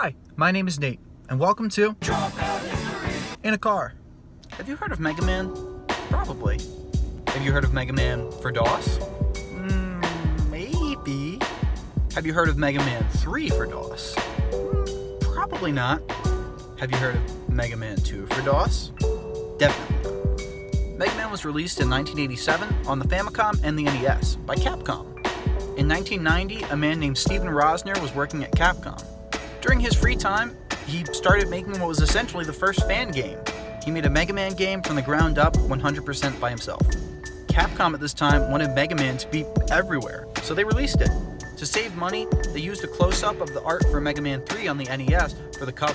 Hi, my name is Nate, and welcome to In a Car. Have you heard of Mega Man? Probably. Have you heard of Mega Man for DOS? Maybe. Have you heard of Mega Man 3 for DOS? Probably not. Have you heard of Mega Man 2 for DOS? Definitely not. Mega Man was released in 1987 on the Famicom and the NES by Capcom. In 1990, a man named Steven Rosner was working at Capcom. During his free time, he started making what was essentially the first fan game. He made a Mega Man game from the ground up 100% by himself. Capcom at this time wanted Mega Man to be everywhere, so they released it. To save money, they used a close-up of the art for Mega Man 3 on the NES for the cover.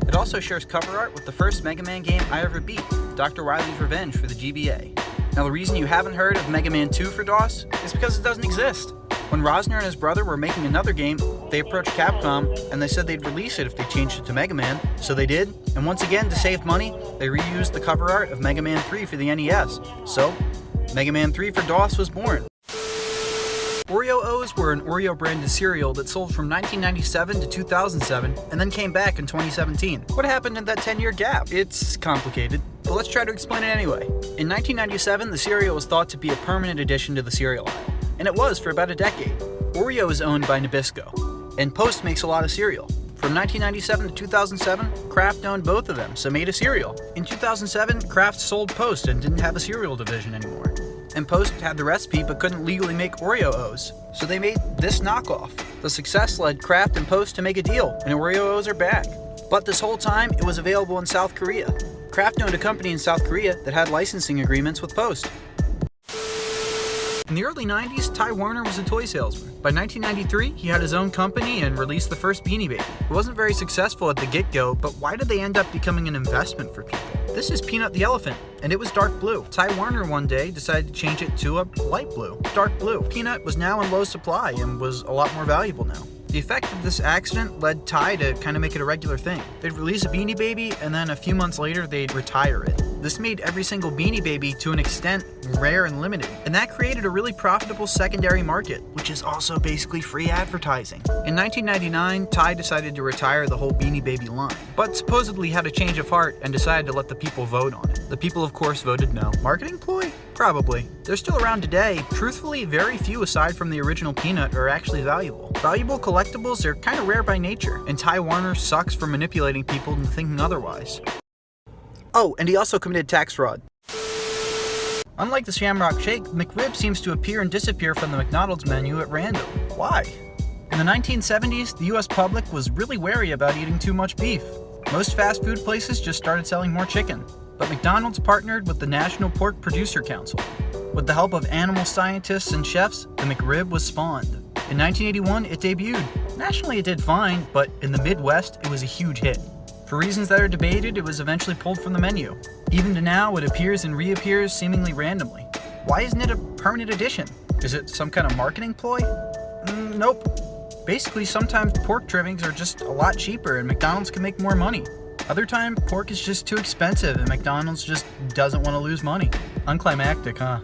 It also shares cover art with the first Mega Man game I ever beat, Dr. Wily's Revenge for the GBA. Now the reason you haven't heard of Mega Man 2 for DOS is because it doesn't exist. When Rosner and his brother were making another game, they approached Capcom and they said they'd release it if they changed it to Mega Man, so they did, and once again, to save money, they reused the cover art of Mega Man 3 for the NES. So, Mega Man 3 for DOS was born. Oreo O's were an Oreo branded cereal that sold from 1997 to 2007 and then came back in 2017. What happened in that 10-year gap? It's complicated, but let's try to explain it anyway. In 1997, the cereal was thought to be a permanent addition to the cereal aisle, and it was for about a decade. Oreo is owned by Nabisco, and Post makes a lot of cereal. From 1997 to 2007, Kraft owned both of them, so made a cereal. In 2007, Kraft sold Post and didn't have a cereal division anymore. And Post had the recipe but couldn't legally make Oreo O's, so they made this knockoff. The success led Kraft and Post to make a deal, and Oreo O's are back. But this whole time, it was available in South Korea. Kraft owned a company in South Korea that had licensing agreements with Post. In the early 90s, Ty Warner was a toy salesman. By 1993, he had his own company and released the first Beanie Baby. It wasn't very successful at the get-go, but why did they end up becoming an investment for people? This is Peanut the elephant, and it was dark blue. Ty Warner one day decided to change it to a light blue, dark blue. Peanut was now in low supply and was a lot more valuable now. The effect of this accident led Ty to kind of make it a regular thing. They'd release a Beanie Baby, and then a few months later, they'd retire it. This made every single Beanie Baby, to an extent, rare and limited. And that created a really profitable secondary market, which is also basically free advertising. In 1999, Ty decided to retire the whole Beanie Baby line, but supposedly had a change of heart and decided to let the people vote on it. The people, of course, voted no. Marketing ploy? Probably. They're still around today. Truthfully, very few aside from the original Peanut are actually valuable. Valuable collectibles are kind of rare by nature, and Ty Warner sucks for manipulating people into thinking otherwise. Oh, and he also committed tax fraud. Unlike the Shamrock Shake, McRib seems to appear and disappear from the McDonald's menu at random. Why? In the 1970s, the US public was really wary about eating too much beef. Most fast food places just started selling more chicken. But McDonald's partnered with the National Pork Producer Council. With the help of animal scientists and chefs, the McRib was spawned. In 1981, it debuted. Nationally, it did fine, but in the Midwest, it was a huge hit. For reasons that are debated, it was eventually pulled from the menu. Even to now, it appears and reappears seemingly randomly. Why isn't it a permanent addition? Is it some kind of marketing ploy? Nope. Basically, sometimes pork trimmings are just a lot cheaper and McDonald's can make more money. Other time, pork is just too expensive and McDonald's just doesn't want to lose money. Unclimactic, huh?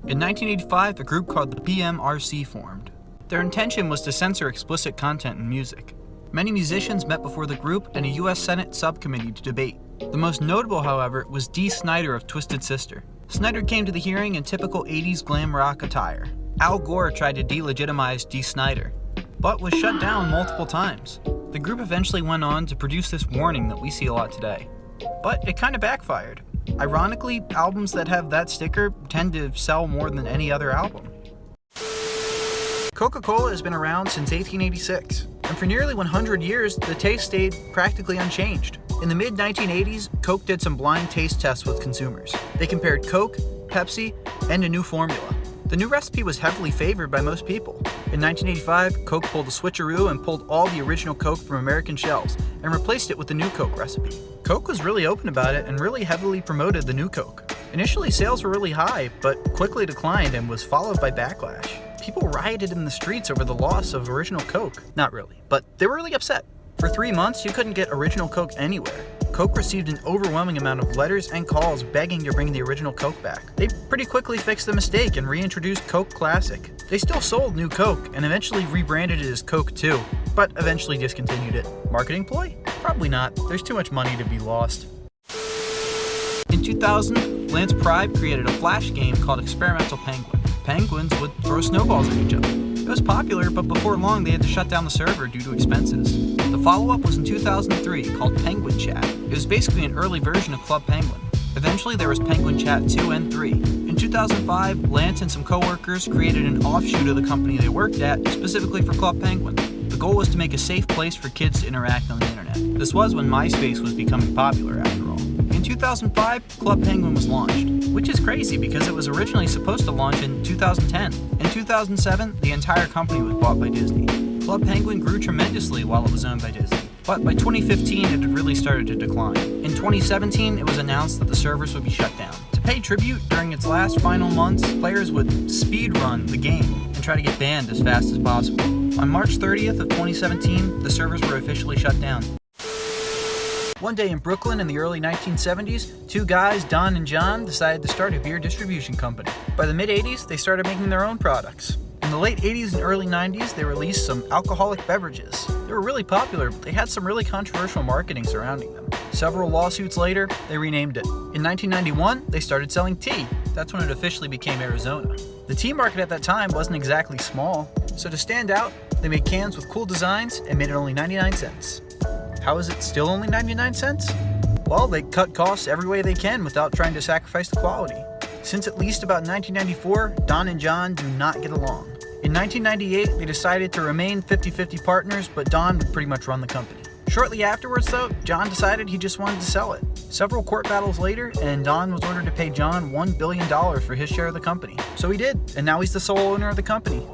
In 1985, a group called the PMRC formed. Their intention was to censor explicit content in music. Many musicians met before the group and a US Senate subcommittee to debate. The most notable, however, was Dee Snider of Twisted Sister. Snider came to the hearing in typical 80s glam rock attire. Al Gore tried to delegitimize Dee Snider, but was shut down multiple times. The group eventually went on to produce this warning that we see a lot today. But it kind of backfired. Ironically, albums that have that sticker tend to sell more than any other album. Coca-Cola has been around since 1886, and for nearly 100 years, the taste stayed practically unchanged. In the mid-1980s, Coke did some blind taste tests with consumers. They compared Coke, Pepsi, and a new formula. The new recipe was heavily favored by most people. In 1985, Coke pulled a switcheroo and pulled all the original Coke from American shelves and replaced it with the new Coke recipe. Coke was really open about it and really heavily promoted the new Coke. Initially, sales were really high, but quickly declined and was followed by backlash. People rioted in the streets over the loss of original Coke. Not really, but they were really upset. For 3 months, you couldn't get original Coke anywhere. Coke received an overwhelming amount of letters and calls begging to bring the original Coke back. They pretty quickly fixed the mistake and reintroduced Coke Classic. They still sold new Coke and eventually rebranded it as Coke 2, but eventually discontinued it. Marketing ploy? Probably not. There's too much money to be lost. In 2000, Lance Pride created a flash game called Experimental Penguin. Penguins would throw snowballs at each other. It was popular, but before long they had to shut down the server due to expenses. The follow-up was in 2003 called Penguin Chat. It was basically an early version of Club Penguin. Eventually there was Penguin Chat 2 and 3. In 2005, Lance and some coworkers created an offshoot of the company they worked at specifically for Club Penguin. The goal was to make a safe place for kids to interact on the internet. This was when MySpace was becoming popular after all. In 2005, Club Penguin was launched, which is crazy because it was originally supposed to launch in 2010. In 2007, the entire company was bought by Disney. Club Penguin grew tremendously while it was owned by Disney, but by 2015 it had really started to decline. In 2017, it was announced that the servers would be shut down. To pay tribute, during its last final months, players would speedrun the game and try to get banned as fast as possible. On March 30th of 2017, the servers were officially shut down. One day in Brooklyn in the early 1970s, two guys, Don and John, decided to start a beer distribution company. By the mid-80s, they started making their own products. In the late 80s and early 90s, they released some alcoholic beverages. They were really popular, but they had some really controversial marketing surrounding them. Several lawsuits later, they renamed it. In 1991, they started selling tea. That's when it officially became Arizona. The tea market at that time wasn't exactly small, so to stand out, they made cans with cool designs and made it only 99 cents. How is it still only 99 cents? Well, they cut costs every way they can without trying to sacrifice the quality. Since at least about 1994, Don and John do not get along. In 1998, they decided to remain 50-50 partners, but Don would pretty much run the company. Shortly afterwards, though, John decided he just wanted to sell it. Several court battles later, and Don was ordered to pay John $1 billion for his share of the company. So he did, and now he's the sole owner of the company.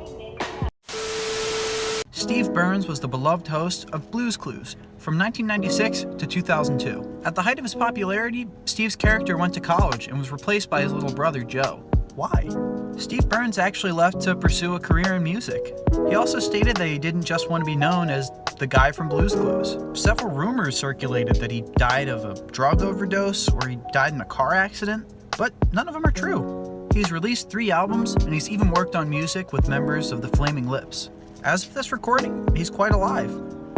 Steve Burns was the beloved host of Blue's Clues from 1996 to 2002. At the height of his popularity, Steve's character went to college and was replaced by his little brother, Joe. Why? Steve Burns actually left to pursue a career in music. He also stated that he didn't just want to be known as the guy from Blue's Clues. Several rumors circulated that he died of a drug overdose or he died in a car accident, but none of them are true. He's released 3 albums and he's even worked on music with members of the Flaming Lips. As of this recording, he's quite alive.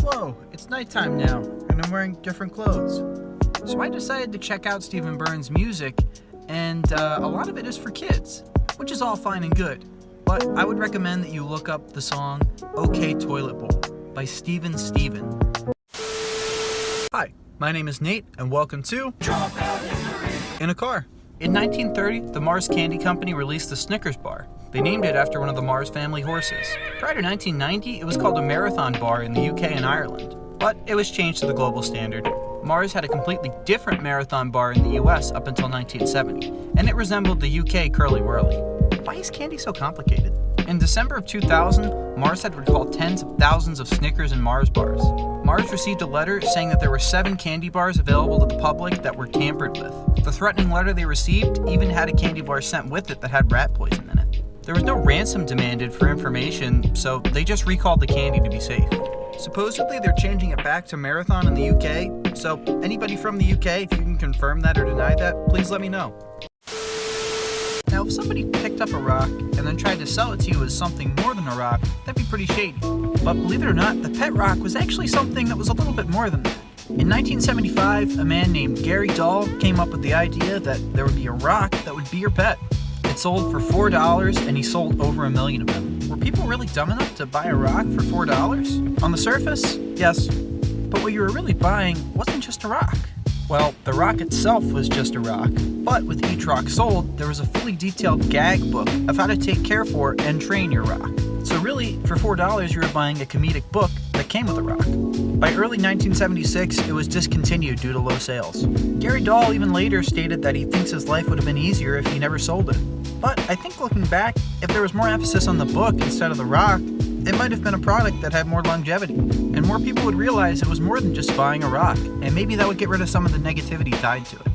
Whoa, it's nighttime now, and I'm wearing different clothes. So I decided to check out Stephen Burns' music, and a lot of it is for kids, which is all fine and good. But I would recommend that you look up the song OK Toilet Bowl by Steven. Hi, my name is Nate, and welcome to In a Car. In 1930, the Mars Candy Company released the Snickers bar. They named it after one of the Mars family horses. Prior to 1990, it was called a Marathon bar in the UK and Ireland, but it was changed to the global standard. Mars had a completely different Marathon bar in the US up until 1970, and it resembled the UK Curly Whirly. Why is candy so complicated? In December of 2000, Mars had recalled tens of thousands of Snickers and Mars bars. Mars received a letter saying that there were 7 candy bars available to the public that were tampered with. The threatening letter they received even had a candy bar sent with it that had rat poison in it. There was no ransom demanded for information, so they just recalled the candy to be safe. Supposedly, they're changing it back to Marathon in the UK, so anybody from the UK, if you can confirm that or deny that, please let me know. Now, if somebody picked up a rock and then tried to sell it to you as something more than a rock, that'd be pretty shady. But believe it or not, the pet rock was actually something that was a little bit more than that. In 1975, a man named Gary Dahl came up with the idea that there would be a rock that would be your pet. It sold for $4, and he sold over 1 million of them. Were people really dumb enough to buy a rock for $4? On the surface, yes. But what you were really buying wasn't just a rock. Well, the rock itself was just a rock, but with each rock sold, there was a fully detailed gag book of how to take care for and train your rock. So really, for $4, you were buying a comedic book that came with a rock. By early 1976, it was discontinued due to low sales. Gary Dahl even later stated that he thinks his life would have been easier if he never sold it. But I think looking back, if there was more emphasis on the book instead of the rock, it might have been a product that had more longevity, and more people would realize it was more than just buying a rock, and maybe that would get rid of some of the negativity tied to it.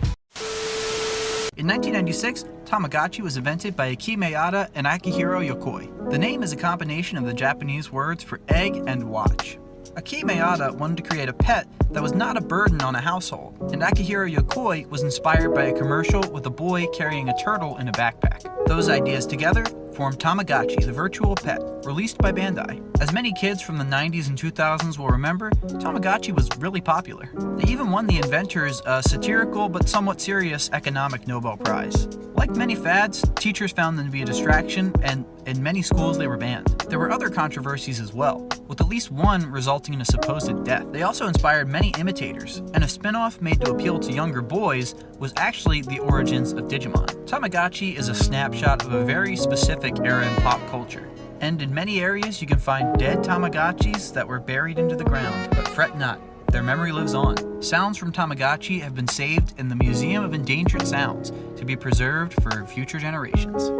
In 1996, Tamagotchi was invented by Aki Miyata and Akihiro Yokoi. The name is a combination of the Japanese words for egg and watch. Akira Miyata wanted to create a pet that was not a burden on a household, and Akihiro Yokoi was inspired by a commercial with a boy carrying a turtle in a backpack. Those ideas together formed Tamagotchi, the virtual pet, released by Bandai. As many kids from the 90s and 2000s will remember, Tamagotchi was really popular. They even won the inventors a satirical but somewhat serious economic Nobel Prize. Like many fads, teachers found them to be a distraction, and in many schools they were banned. There were other controversies as well, with at least one resulting in a supposed death. They also inspired many imitators, and a spin-off made to appeal to younger boys was actually the origins of Digimon. Tamagotchi is a snapshot of a very specific era in pop culture, and in many areas you can find dead Tamagotchis that were buried into the ground. But fret not, their memory lives on. Sounds from Tamagotchi have been saved in the Museum of Endangered Sounds to be preserved for future generations.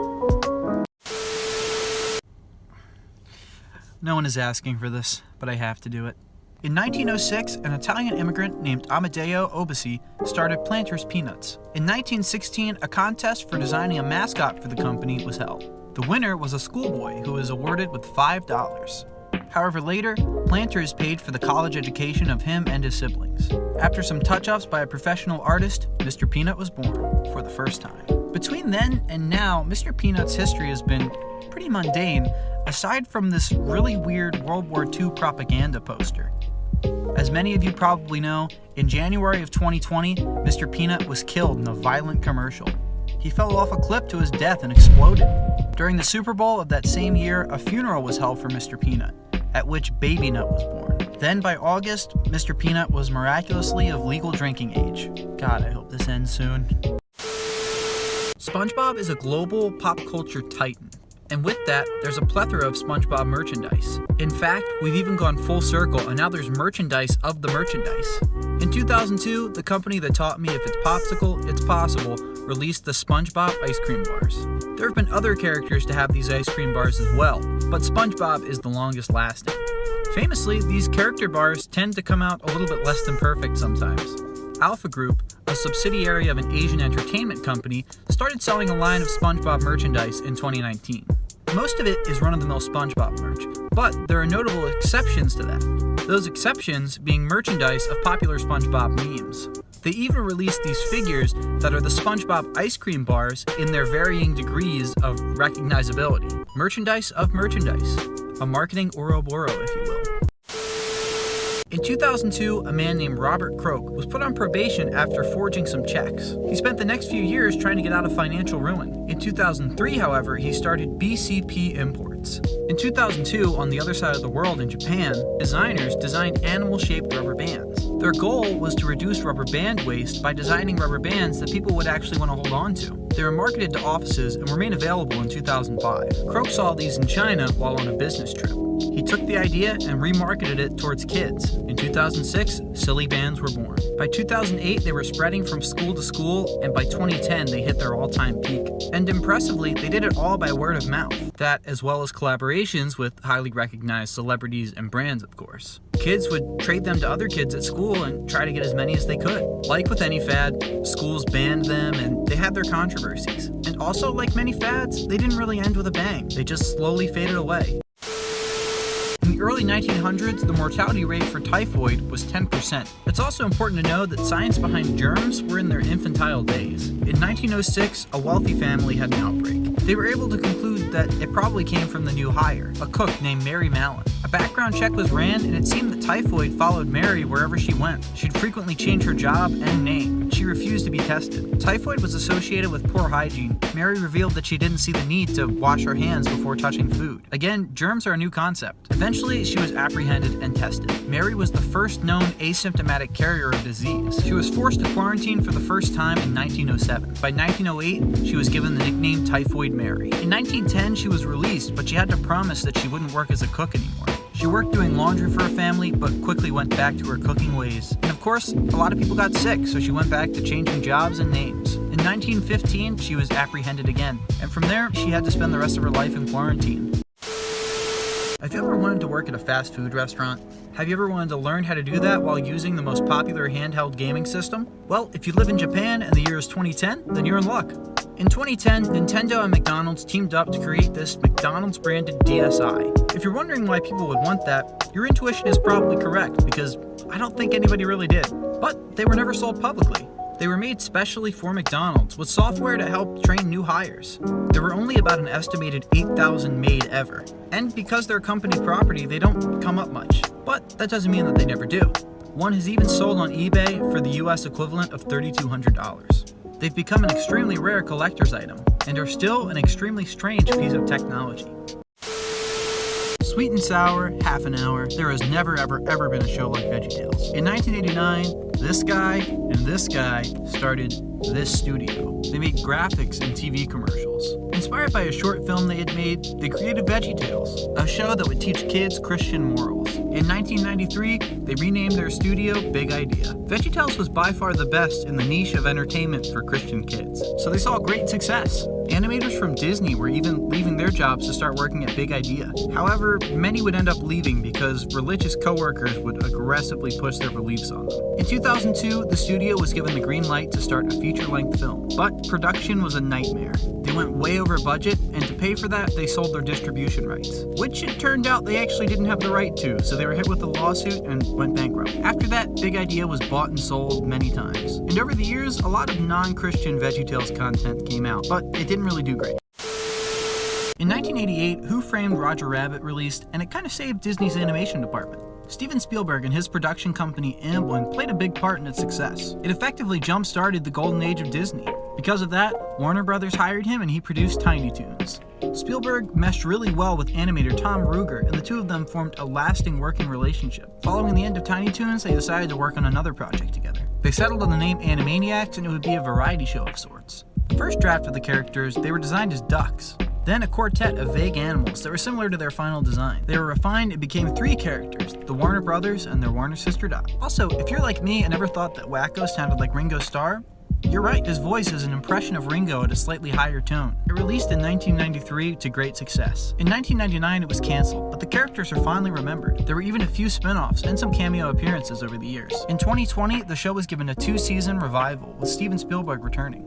No one is asking for this, but I have to do it. In 1906, an Italian immigrant named Amedeo Obisi started Planters Peanuts. In 1916, a contest for designing a mascot for the company was held. The winner was a schoolboy who was awarded with $5. However, later, Planters paid for the college education of him and his siblings. After some touch-ups by a professional artist, Mr. Peanut was born for the first time. Between then and now, Mr. Peanut's history has been pretty mundane, aside from this really weird World War II propaganda poster. As many of you probably know, in January of 2020, Mr. Peanut was killed in a violent commercial. He fell off a cliff to his death and exploded. During the Super Bowl of that same year, a funeral was held for Mr. Peanut, at which Baby Nut was born. Then by August, Mr. Peanut was miraculously of legal drinking age. God, I hope this ends soon. SpongeBob is a global pop culture titan. And with that, there's a plethora of SpongeBob merchandise. In fact, we've even gone full circle, and now there's merchandise of the merchandise. In 2002, the company that taught me if it's popsicle, it's possible, released the SpongeBob Ice Cream Bars. There have been other characters to have these ice cream bars as well, but SpongeBob is the longest lasting. Famously, these character bars tend to come out a little bit less than perfect sometimes. Alpha Group, a subsidiary of an Asian entertainment company, started selling a line of SpongeBob merchandise in 2019. Most of it is run-of-the-mill SpongeBob merch, but there are notable exceptions to that. Those exceptions being merchandise of popular SpongeBob memes. They even released these figures that are the SpongeBob ice cream bars in their varying degrees of recognizability. Merchandise of merchandise. A marketing Ouroboros, if you will. In 2002, a man named Robert Croak was put on probation after forging some checks. He spent the next few years trying to get out of financial ruin. In 2003, however, he started BCP Imports. In 2002, on the other side of the world in Japan, designers designed animal-shaped rubber bands. Their goal was to reduce rubber band waste by designing rubber bands that people would actually want to hold on to. They were marketed to offices and were made available in 2005. Croak saw these in China while on a business trip. He took the idea and remarketed it towards kids. In 2006, Sillybandz were born. By 2008, they were spreading from school to school, and by 2010, they hit their all-time peak. And impressively, they did it all by word of mouth. That, as well as collaborations with highly recognized celebrities and brands, of course. Kids would trade them to other kids at school and try to get as many as they could. Like with any fad, schools banned them and they had their controversies. And also, like many fads, they didn't really end with a bang. They just slowly faded away. In the early 1900s, the mortality rate for typhoid was 10%. It's also important to know that science behind germs were in their infantile days. In 1906, a wealthy family had an outbreak. They were able to conclude that it probably came from the new hire, a cook named Mary Mallon. A background check was ran, and it seemed that typhoid followed Mary wherever she went. She'd frequently change her job and name. She refused to be tested. Typhoid was associated with poor hygiene. Mary revealed that she didn't see the need to wash her hands before touching food. Again, germs are a new concept. Eventually, she was apprehended and tested. Mary was the first known asymptomatic carrier of disease. She was forced to quarantine for the first time in 1907. By 1908, she was given the nickname Typhoid Mary. In 1910, she was released, but she had to promise that she wouldn't work as a cook anymore. She worked doing laundry for her family, but quickly went back to her cooking ways. And of course, a lot of people got sick, so she went back to changing jobs and names. In 1915, she was apprehended again, and from there, she had to spend the rest of her life in quarantine. Have you ever wanted to work at a fast food restaurant? Have you ever wanted to learn how to do that while using the most popular handheld gaming system? Well, if you live in Japan and the year is 2010, then you're in luck. In 2010, Nintendo and McDonald's teamed up to create this McDonald's branded DSi. If you're wondering why people would want that, your intuition is probably correct, because I don't think anybody really did. But they were never sold publicly. They were made specially for McDonald's with software to help train new hires. There were only about an estimated 8,000 made ever. And because they're company property, they don't come up much. But that doesn't mean that they never do. One has even sold on eBay for the US equivalent of $3,200. They've become an extremely rare collector's item and are still an extremely strange piece of technology. Sweet and sour, half an hour, there has never ever been a show like Veggietales. In 1989, this guy and this guy started this studio. They made graphics and TV commercials. Inspired by a short film they had made, they created Veggietales, a show that would teach kids Christian morals. In 1993, they renamed their studio Big Idea. Veggietales was by far the best in the niche of entertainment for Christian kids, so they saw great success. Animators from Disney were even leaving their jobs to start working at Big Idea. However, many would end up leaving because religious coworkers would aggressively push their beliefs on them. In 2002, the studio was given the green light to start a feature-length film, but production was a nightmare. They went way over budget, and to pay for that, they sold their distribution rights, which it turned out they actually didn't have the right to, so they were hit with a lawsuit and went bankrupt. After that, Big Idea was bought and sold many times. And over the years, a lot of non-Christian Veggietales content came out, but it didn't really do great. In 1988, Who Framed Roger Rabbit released, and it kind of saved Disney's animation department. Steven Spielberg and his production company Amblin played a big part in its success. It effectively jump-started the golden age of Disney. Because of that, Warner Brothers hired him and he produced Tiny Toons. Spielberg meshed really well with animator Tom Ruegger, and the two of them formed a lasting working relationship. Following the end of Tiny Toons, they decided to work on another project together. They settled on the name Animaniacs, and it would be a variety show of sorts. The first draft of the characters, they were designed as ducks. Then a quartet of vague animals that were similar to their final design. They were refined and became 3 characters, the Warner Brothers and their Warner sister Dot. Also, if you're like me and never thought that Wacko sounded like Ringo Starr, you're right, his voice is an impression of Ringo at a slightly higher tone. It released in 1993 to great success. In 1999 it was cancelled, but the characters are fondly remembered. There were even a few spin-offs and some cameo appearances over the years. In 2020, the show was given a 2-season revival, with Steven Spielberg returning.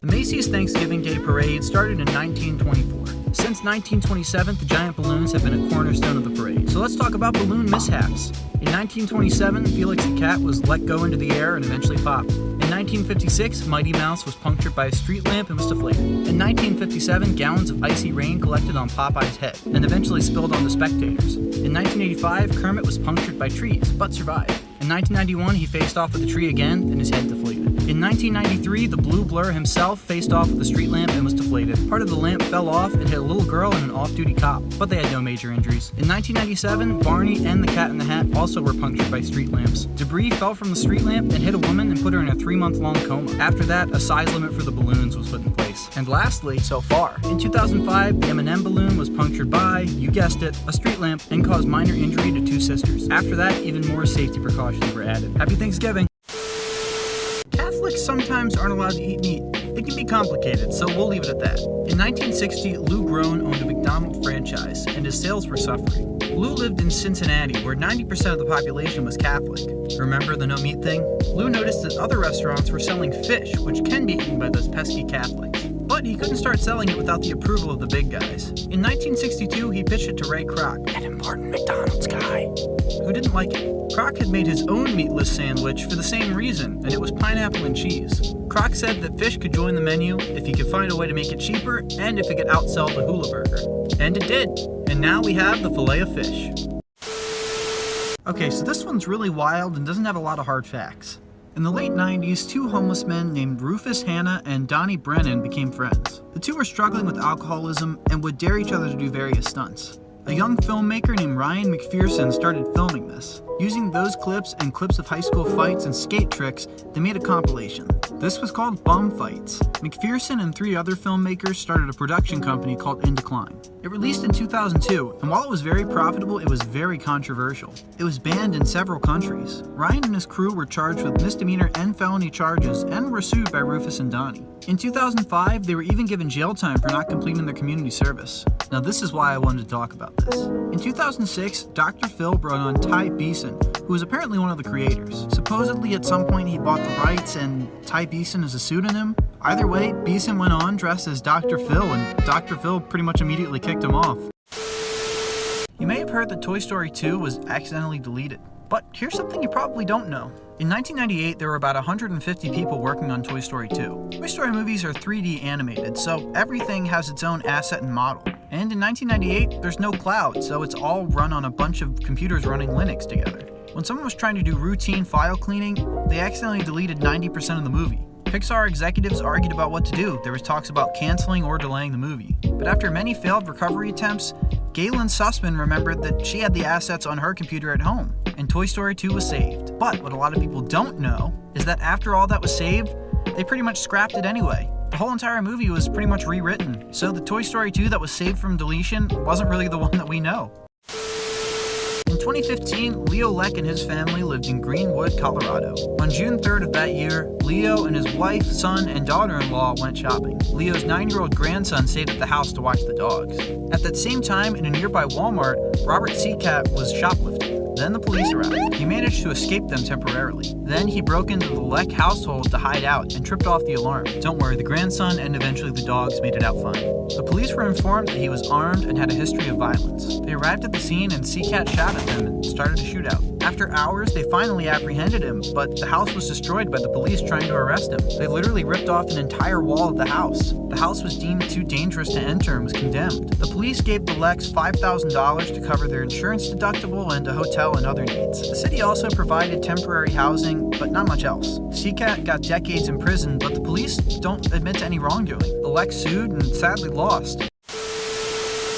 The Macy's Thanksgiving Day Parade started in 1924. Since 1927, the giant balloons have been a cornerstone of the parade. So let's talk about balloon mishaps. In 1927, Felix the cat was let go into the air and eventually popped. In 1956, Mighty Mouse was punctured by a street lamp and was deflated. In 1957, gallons of icy rain collected on Popeye's head and eventually spilled on the spectators. In 1985, Kermit was punctured by trees, but survived. In 1991, he faced off with a tree again and his head deflated. In 1993, the Blue Blur himself faced off with a street lamp and was deflated. Part of the lamp fell off and hit a little girl and an off-duty cop, but they had no major injuries. In 1997, Barney and the Cat in the Hat also were punctured by street lamps. Debris fell from the street lamp and hit a woman and put her in a 3-month-long coma. After that, a size limit for the balloons was put in place. And lastly, so far, in 2005, the M&M balloon was punctured by, you guessed it, a street lamp and caused minor injury to 2 sisters. After that, even more safety precautions were added. Happy Thanksgiving! Catholics sometimes aren't allowed to eat meat. It can be complicated, so we'll leave it at that. In 1960, Lou Groen owned a McDonald's franchise, and his sales were suffering. Lou lived in Cincinnati, where 90% of the population was Catholic. Remember the no meat thing? Lou noticed that other restaurants were selling fish, which can be eaten by those pesky Catholics. But he couldn't start selling it without the approval of the big guys. In 1962, he pitched it to Ray Kroc, an important McDonald's guy, who didn't like it. Kroc had made his own meatless sandwich for the same reason, and it was pineapple and cheese. Kroc said that fish could join the menu if he could find a way to make it cheaper and if it could outsell the Hula Burger. And it did. And now we have the Filet O Fish. Okay, so this one's really wild and doesn't have a lot of hard facts. In the late 90s, 2 homeless men named Rufus Hanna and Donnie Brennan became friends. The 2 were struggling with alcoholism and would dare each other to do various stunts. A young filmmaker named Ryan McPherson started filming this. Using those clips and clips of high school fights and skate tricks, they made a compilation. This was called Bum Fights. McPherson and 3 other filmmakers started a production company called In Decline. It released in 2002, and while it was very profitable, it was very controversial. It was banned in several countries. Ryan and his crew were charged with misdemeanor and felony charges and were sued by Rufus and Donnie. In 2005, they were even given jail time for not completing their community service. Now this is why I wanted to talk about this. In 2006, Dr. Phil brought on Ty Beeson, who was apparently one of the creators. Supposedly at some point he bought the rights and Ty Beeson is a pseudonym. Either way, Beeson went on dressed as Dr. Phil, and Dr. Phil pretty much immediately kicked him off. You may have heard that Toy Story 2 was accidentally deleted, but here's something you probably don't know. In 1998, there were about 150 people working on Toy Story 2. Toy Story movies are 3D animated, so everything has its own asset and model. And in 1998, there's no cloud, so it's all run on a bunch of computers running Linux together. When someone was trying to do routine file cleaning, they accidentally deleted 90% of the movie. Pixar executives argued about what to do. There was talks about canceling or delaying the movie. But after many failed recovery attempts, Galen Sussman remembered that she had the assets on her computer at home, and Toy Story 2 was saved. But what a lot of people don't know is that after all that was saved, they pretty much scrapped it anyway. The whole entire movie was pretty much rewritten, so the Toy Story 2 that was saved from deletion wasn't really the one that we know. In 2015, Leo Lech and his family lived in Greenwood, Colorado. On June 3rd of that year, Leo and his wife, son, and daughter-in-law went shopping. Leo's 9-year-old grandson stayed at the house to watch the dogs. At that same time, in a nearby Walmart, Robert Seacat was shoplifting. Then the police arrived. He managed to escape them temporarily. Then he broke into the Lech household to hide out and tripped off the alarm. Don't worry, the grandson and eventually the dogs made it out fine. The police were informed that he was armed and had a history of violence. They arrived at the scene and Seacat shot at them and started a shootout. After hours, they finally apprehended him, but the house was destroyed by the police trying to arrest him. They literally ripped off an entire wall of the house. The house was deemed too dangerous to enter and was condemned. The police gave the Lechs $5,000 to cover their insurance deductible and a hotel and other needs. The city also provided temporary housing, but not much else. Seacat got decades in prison, but the police don't admit to any wrongdoing. The Lechs sued and sadly lost.